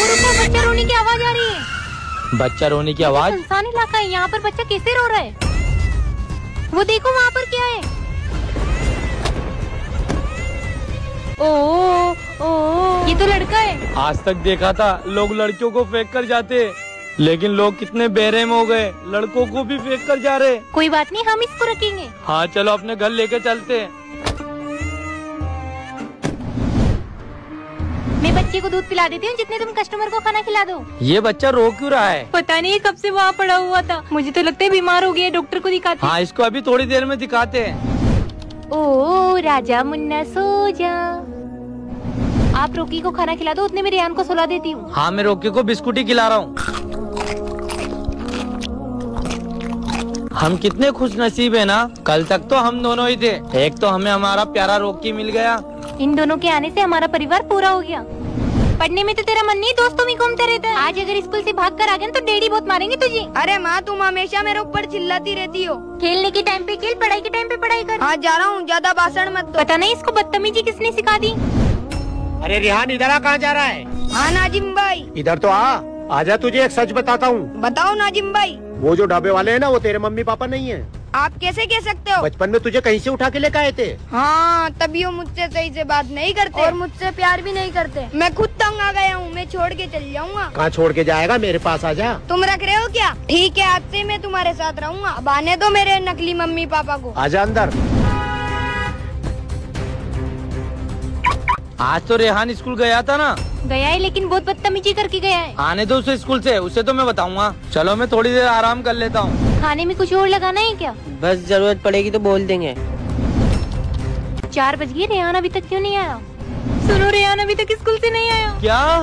बच्चा रोने की आवाज आ रही है। बच्चा रोने की आवाज? सुनसान इलाका है, यहाँ पर बच्चा कैसे रो रहा है? वो देखो वहाँ पर क्या है। ओ, ये तो लड़का है। आज तक देखा था लोग लड़कियों को फेंक कर जाते, लेकिन लोग कितने बेरहम हो गए, लड़कों को भी फेंक कर जा रहे। कोई बात नहीं, हम इसको रखेंगे। हाँ चलो अपने घर लेके चलते हैं। मैं बच्चे को दूध पिला देती हूँ, जितने तुम कस्टमर को खाना खिला दो। ये बच्चा रो क्यों रहा है? पता नहीं कब से वहाँ पड़ा हुआ था, मुझे तो लगता है बीमार हो गया। डॉक्टर को दिखाते। हाँ इसको अभी थोड़ी देर में दिखाते हैं। ओ राजा मुन्ना सो जा। आप रोकी को खाना खिला दो, उतने में रेहान को सुला देती हूँ। हाँ मैं रोकी को बिस्कुट ही खिला रहा हूँ। हम कितने खुश नसीब है ना, कल तक तो हम दोनों ही थे, एक तो हमें हमारा प्यारा रोकी मिल गया। इन दोनों के आने से हमारा परिवार पूरा हो गया। पढ़ने में तो तेरा मन नहीं, दोस्तों में घूमते रहता है। आज अगर स्कूल से भाग कर आ गए तो डैडी बहुत मारेंगे तुझे। अरे माँ, तुम हमेशा मेरे ऊपर चिल्लाती रहती हो। खेलने के टाइम पे खेल, पढ़ाई के टाइम पे पढ़ाई कर। हाँ जा रहा हूँ, ज्यादा भाषण मत दो। पता नहीं इसको बदतमीजी किसने सिखा दी। अरे रिहान इधर आ, कहाँ जा रहा है? हाँ नाजिम भाई। इधर तो आजा, तुझे एक सच बताता हूँ। बताओ नाजिम भाई। वो जो ढाबे वाले हैं ना, वो तेरे मम्मी पापा नहीं है। आप कैसे कह सकते हो? बचपन में तुझे कहीं से उठा के लेकर आए थे। हाँ तभी वो मुझसे सही से बात नहीं करते और मुझसे प्यार भी नहीं करते। मैं खुद तंग आ गया हूँ, मैं छोड़ के चल जाऊंगा। कहाँ छोड़ के जाएगा? मेरे पास आ जा। तुम रख रहे हो क्या? ठीक है, आज से मैं तुम्हारे साथ रहूंगा। अब आने दो मेरे नकली मम्मी पापा को। आजा अंदर। आज तो रेहान स्कूल गया था ना? गया है, लेकिन बहुत बदतमीजी करके गया है। आने दो उसे स्कूल से, उसे तो मैं बताऊंगा। चलो मैं थोड़ी देर आराम कर लेता हूँ। खाने में कुछ और लगाना है क्या? बस जरूरत पड़ेगी तो बोल देंगे। 4 बज गए, रेहान अभी तक क्यों नहीं आया? सुनो, रेहान अभी तक स्कूल से नहीं आया। क्या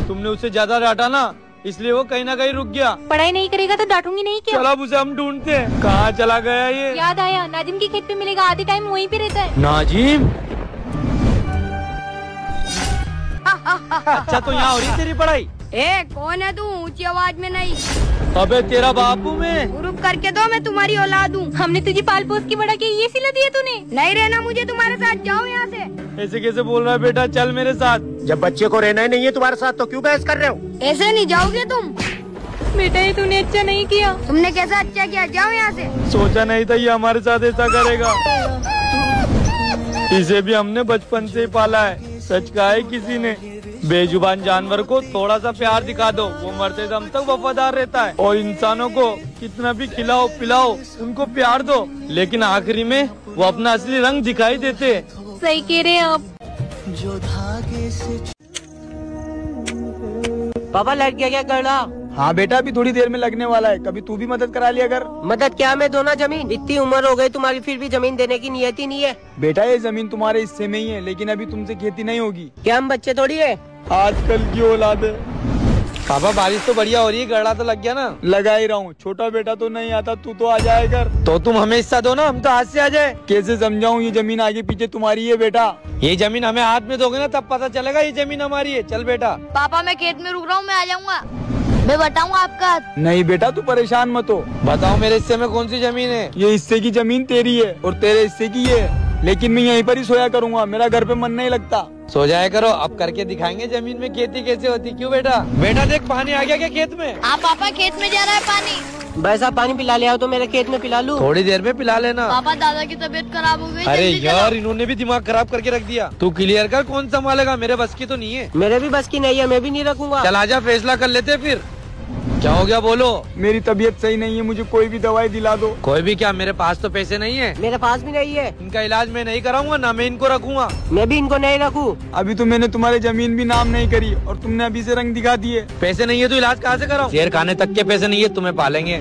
तुमने उसे ज्यादा डांटा ना, इसलिए वो कहीं ना कहीं रुक गया। पढ़ाई नहीं करेगा तो डांटूंगी नहीं क्या? चलो अब उसे हम ढूंढते हैं। कहाँ चला गया ये? याद आया, नाजिम के खेत पे मिलेगा, आधे टाइम वहीं पे रहता है। नाजिम? अच्छा तो यहाँ हो रही तेरी पढ़ाई? ए कौन है तू? ऊंची आवाज में नहीं। अबे तेरा बापू में। रुक करके दो, मैं तुम्हारी औलाद हूँ। हमने तुझे पाल पोस के बड़ा किया, ये सिला दिया तूने। नहीं रहना मुझे तुम्हारे साथ, जाओ यहाँ से। ऐसे कैसे बोल रहा है बेटा? चल मेरे साथ। जब बच्चे को रहना ही नहीं है तुम्हारे साथ तो क्यों बहस कर रहे हो? ऐसे नहीं जाओगे तुम। बेटा ये तूने अच्छा नहीं किया। तुमने कैसा अच्छा किया? जाओ यहाँ से। सोचा नहीं था ये हमारे साथ ऐसा करेगा। इसे भी हमने बचपन से ही पाला है। सच कहा है किसी ने, बेजुबान जानवर को थोड़ा सा प्यार दिखा दो, वो मरते दम तक वफादार रहता है। और इंसानों को कितना भी खिलाओ पिलाओ, उनको प्यार दो, लेकिन आखिरी में वो अपना असली रंग दिखाई देते। सही कह रहे हैं आप। पापा लग गया क्या गड़ा? हाँ बेटा, अभी थोड़ी देर में लगने वाला है। कभी तू भी मदद करा लिया कर। मदद क्या, मैं दो ना जमीन। इतनी उम्र हो गई तुम्हारी, फिर भी जमीन देने की नियत ही नहीं है। बेटा ये जमीन तुम्हारे हिस्से में ही है, लेकिन अभी तुमसे खेती नहीं होगी। क्या हम बच्चे थोड़ी है? आजकल की औलाद है। पापा बारिश तो बढ़िया हो रही है, गड़ा तो लग गया ना? लगा ही रहा हूँ। छोटा बेटा तो नहीं आता, तू तो आ जाए कर। तो तुम हमें हिस्सा दो ना, हम तो हाथ से आ जाए। कैसे समझाऊँ? ये जमीन आगे पीछे तुम्हारी है बेटा। ये जमीन हमें हाथ में दोगे ना, तब पता चलेगा ये जमीन हमारी है। चल बेटा। पापा मैं खेत में रुक रहा हूँ, मैं आ जाऊंगा। मैं बताऊंगा आपका। नहीं बेटा तू परेशान मत हो। बताओ मेरे हिस्से में कौन सी जमीन है? ये हिस्से की जमीन तेरी है और तेरे हिस्से की ये है, लेकिन मैं यहीं पर ही सोया करूंगा। मेरा घर पे मन नहीं लगता। सो जाया करो, अब करके दिखाएंगे जमीन में खेती कैसे होती। क्यों बेटा? बेटा देख पानी आ गया क्या खेत में? हाँ पापा, खेत में जा रहा है पानी। बस आप पानी पिला ले आओ तो मेरे खेत में पिला लूं। थोड़ी देर में पिला लेना। पापा दादा की तबीयत खराब हो गई। अरे जल्दी यार चलो। इन्होंने भी दिमाग खराब करके रख दिया। तू क्लियर कर, कौन संभालेगा? मेरे बस की तो नहीं है। मेरे भी बस की नहीं है, मैं भी नहीं रखूंगा। चल आजा, फैसला कर लेते फिर। क्या हो गया बोलो? मेरी तबीयत सही नहीं है, मुझे कोई भी दवाई दिला दो। कोई भी क्या? मेरे पास तो पैसे नहीं है। मेरे पास भी नहीं है। इनका इलाज मैं नहीं कराऊंगा, ना मैं इनको रखूंगा। मैं भी इनको नहीं रखूं। अभी तो मैंने तुम्हारी जमीन भी नाम नहीं करी और तुमने अभी से रंग दिखा दिए। पैसे नहीं है तो इलाज कहाँ से कराऊं? शेर खाने तक के पैसे नहीं है, तुम्हें पालेंगे।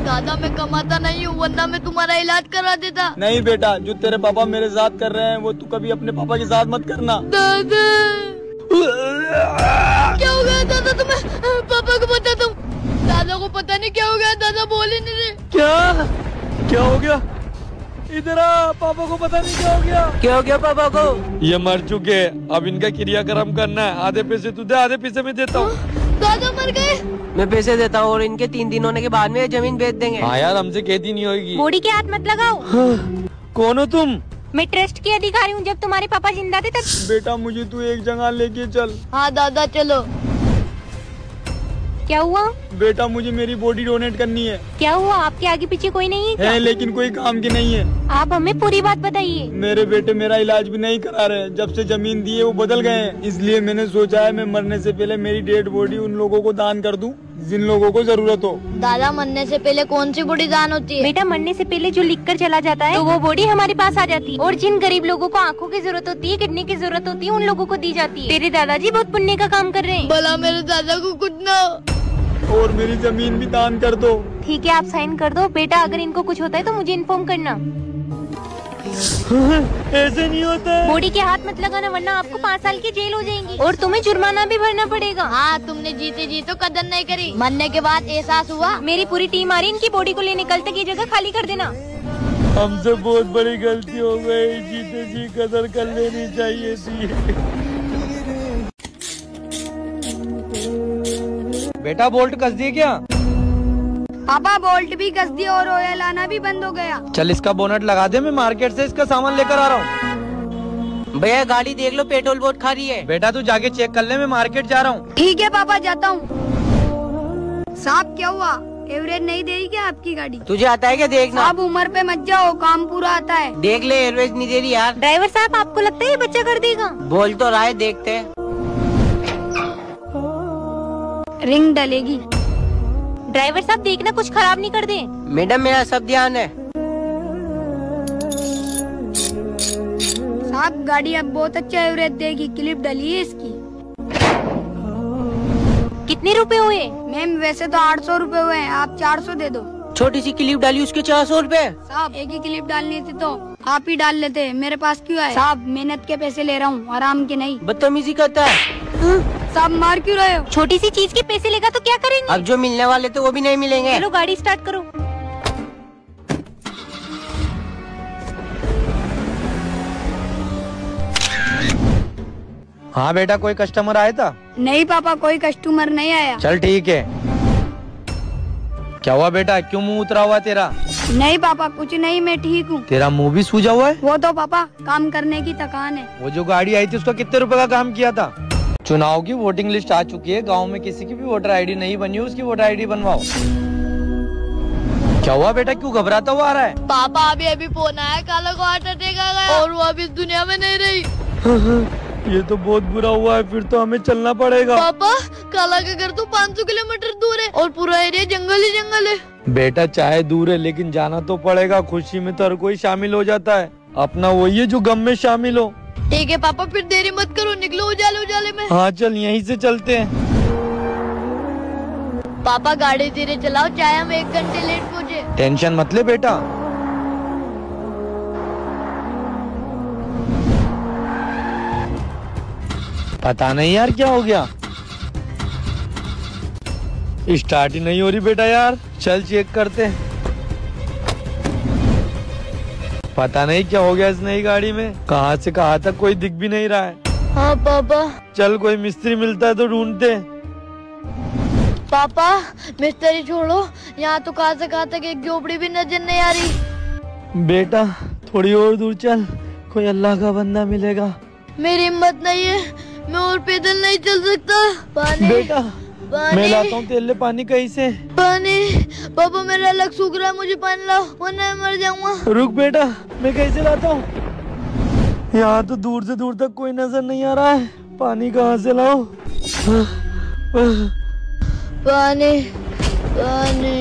दादा मैं कमाता नहीं हूँ, वरना मैं तुम्हारा इलाज करा देता। नहीं बेटा, जो तेरे पापा मेरे साथ कर रहे हैं वो तू कभी अपने पापा के साथ मत करना। दादा क्या हो गया दादा तुम्हें? पापा को बता तुम। दादा को पता नहीं क्या हो गया, दादा बोल ही नहीं रहे। क्या हो गया? इधर आ, पापा को पता नहीं क्या हो गया। क्या हो गया पापा को? ये मर चुके, अब इनका क्रियाक्रम करना है। आधे पैसे तू दे, आधे पैसे मैं देता हूँ। दादा मर गए। मैं पैसे देता हूँ और इनके 3 दिन होने के बाद में जमीन बेच देंगे। हाँ यार, हमसे खेती नहीं होगी। बॉडी के हाथ मत लगाओ। कौन हो तुम? मैं ट्रस्ट की अधिकारी हूँ, जब तुम्हारे पापा जिंदा थे तब। बेटा मुझे तू एक जगह लेके चल। हाँ दादा चलो। क्या हुआ? बेटा मुझे मेरी बॉडी डोनेट करनी है। क्या हुआ? आपके आगे पीछे कोई नहीं है क्या? है लेकिन कोई काम की नहीं है। आप हमें पूरी बात बताइए। मेरे बेटे मेरा इलाज भी नहीं करा रहे, जब से जमीन दी है वो बदल गए हैं। इसलिए मैंने सोचा है मैं मरने से पहले मेरी डेड बॉडी उन लोगों को दान कर दूं जिन लोगों को जरूरत हो। दादा मरने से पहले कौन सी बॉडी दान होती है? बेटा मरने से पहले जो लिख कर चला जाता है तो वो बॉडी हमारे पास आ जाती है, और जिन गरीब लोगों को आंखों की जरूरत होती है, किडनी की जरूरत होती है, उन लोगों को दी जाती है। तेरे दादाजी बहुत पुण्य का काम कर रहे हैं। भला मेरे दादा को कुछ ना हो। और मेरी जमीन भी दान कर दो। ठीक है, आप साइन कर दो। बेटा अगर इनको कुछ होता है तो मुझे इन्फॉर्म करना। ऐसे नहीं होता है। बॉडी के हाथ मत लगाना वरना आपको 5 साल की जेल हो जाएगी और तुम्हें जुर्माना भी भरना पड़ेगा। हाँ, तुमने जीते जी तो कदर नहीं करी। मरने के बाद एहसास हुआ। मेरी पूरी टीम आ रही, इनकी बॉडी को लेने। कल तक ये जगह खाली कर देना। हमसे बहुत बड़ी गलती हो गई, जीते जी कदर कर लेनी चाहिए थी। बेटा बोल्ट कस दिए क्या? पापा बोल्ट भी कस दिया और ऑयल आना भी बंद हो गया। चल इसका बोनट लगा दे, मैं मार्केट से इसका सामान लेकर आ रहा हूँ। भैया गाड़ी देख लो, पेट्रोल बहुत खा रही है। बेटा तू जाके चेक कर ले, मैं मार्केट जा रहा हूँ। ठीक है पापा, जाता हूँ। साहब क्या हुआ? एवरेज नहीं देगी क्या आपकी गाड़ी? तुझे आता है क्या देखना? साहब उम्र पे मत जाओ, काम पूरा आता है। देख ले, एवरेज नहीं दे रही यार। ड्राइवर साहब आपको लगता है ये बच्चा कर देगा? बोल तो रहा है, देखते हैं। रिंग डलेगी। ड्राइवर साहब देखना कुछ खराब नहीं कर दे। मैडम मेरा सब ध्यान है। साहब गाड़ी अब बहुत अच्छा एवरेज देगी, क्लिप डली है इसकी। कितने रुपए हुए? मैम वैसे तो 800 रुपए हुए हैं, आप 400 दे दो। छोटी सी क्लिप डाली उसके 400 रुपए। साहब एक ही क्लिप डालनी थी तो आप ही डाल लेते, मेरे पास क्यों आए? साहब मेहनत के पैसे ले रहा हूँ, आराम के नहीं। बदतमीजी करता है। साहब मार क्यों रहे हो? छोटी सी चीज के पैसे लेगा तो क्या करेंगे? अब जो मिलने वाले थे वो भी नहीं मिलेंगे। चलो गाड़ी स्टार्ट करो। हाँ बेटा, कोई कस्टमर आया था? नहीं पापा, कोई कस्टमर नहीं आया। चल ठीक है। क्या हुआ बेटा, क्यों मुंह उतरा हुआ तेरा? नहीं पापा कुछ नहीं, मैं ठीक हूँ। तेरा मुंह भी सूजा हुआ है? वो तो पापा काम करने की थकान है। वो जो गाड़ी आई थी उसका कितने रुपए का काम किया था? चुनाव की वोटिंग लिस्ट आ चुकी है, गांव में किसी की भी वोटर आईडी नहीं बनी, उसकी वोटर आईडी बनवाओ। क्या हुआ बेटा, क्यों घबराता हुआ आ रहा है? पापा अभी अभी फोन आया, काला को हार्ट अटैक आ गया और वो अभी इस दुनिया में नहीं रही। ये तो बहुत बुरा हुआ है, फिर तो हमें चलना पड़ेगा। पापा काला का घर तो 500 किलोमीटर दूर है और पूरा एरिया जंगल ही जंगल है। बेटा चाहे दूर है लेकिन जाना तो पड़ेगा, खुशी में तो हर कोई शामिल हो जाता है, अपना वही है जो गम में शामिल हो। ठीक है पापा, फिर देरी मत करो, निकलो उजाले उजाले में। हाँ चल यहीं से चलते हैं। पापा गाड़ी धीरे चलाओ, चाहे हम 1 घंटे लेट पहुँचे। टेंशन मत ले बेटा। पता नहीं यार क्या हो गया, स्टार्ट ही नहीं हो रही बेटा यार। चल चेक करते हैं, पता नहीं क्या हो गया इस नई गाड़ी में, कहाँ से कहाँ तक कोई दिख भी नहीं रहा है। हाँ पापा। चल कोई मिस्त्री मिलता है तो ढूंढते। पापा मिस्त्री छोड़ो, यहाँ तो कहाँ से कहाँ तक एक झोपड़ी भी नजर नहीं आ रही। बेटा थोड़ी और दूर चल, कोई अल्लाह का बंदा मिलेगा। मेरी हिम्मत नहीं है, मैं और पैदल नहीं चल सकता। पानी बेटा पानी मैं लाता हूँ तेरे लिए पानी कहीं से। पानी। पापा मेरा लग सूख रहा है, मुझे पानी लाओ वरना मैं मर जाऊंगा। रुक बेटा, मैं कैसे लाता हूँ, यहाँ तो दूर से दूर तक कोई नजर नहीं आ रहा है, पानी कहाँ से लाऊं? पानी पानी।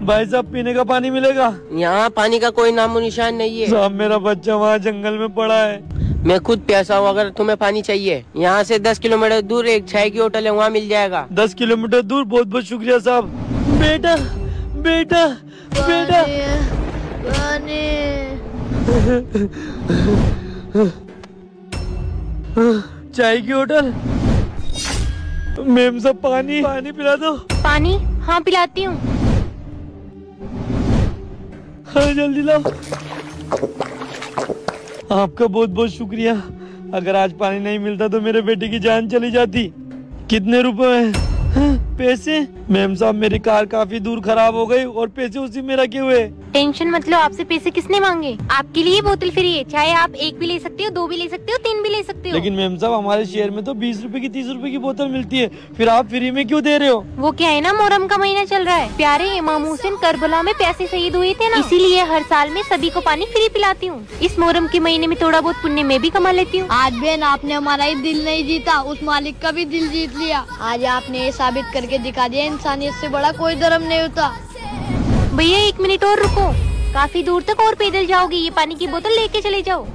भाई साहब पीने का पानी मिलेगा? यहाँ पानी का कोई नामो निशान नहीं है। साहब मेरा बच्चा वहाँ जंगल में पड़ा है। मैं खुद प्यासा हूँ, अगर तुम्हें पानी चाहिए यहाँ से 10 किलोमीटर दूर एक चाय की होटल है, वहाँ मिल जाएगा। 10 किलोमीटर दूर? बहुत बहुत शुक्रिया साहब। बेटा बेटा बेटा। पानी। चाय की होटल? मेम साहब पानी पानी पिला दो। पानी? हाँ पिलाती हूँ। हाँ जल्दी लाओ। आपका बहुत बहुत शुक्रिया, अगर आज पानी नहीं मिलता तो मेरे बेटे की जान चली जाती। कितने रुपए हैं? पैसे? मैम साहब मेरी कार काफी दूर खराब हो गई और पैसे उसी में रखे हुए। टेंशन मत लो, आपसे पैसे किसने मांगे? आपके लिए बोतल फ्री है, चाहे आप 1 भी ले सकते हो, 2 भी ले सकते हो, 3 भी ले सकते हो। लेकिन मैम साहब हमारे शहर में तो 20 रुपए की 30 रुपए की बोतल मिलती है, फिर आप फ्री में क्यों दे रहे हो? वो क्या है ना, मोहर्रम का महीना चल रहा है। प्यारे इमाम हुसैन करबला में प्यासे शहीद हुए थे ना, इसीलिए हर साल में सभी को पानी फ्री पिलाती हूँ। इस मोहर्रम के महीने में थोड़ा बहुत पुण्य में भी कमा लेती हूँ। आज बहन आपने हमारा ही दिल नहीं जीता, उस मालिक का भी दिल जीत लिया। आज आपने ये साबित करके दिखा दिया इंसानियत से बड़ा कोई धर्म नहीं होता। भैया 1 मिनट और रुको, काफी दूर तक और पैदल जाओगे, ये पानी की बोतल लेके चले जाओ।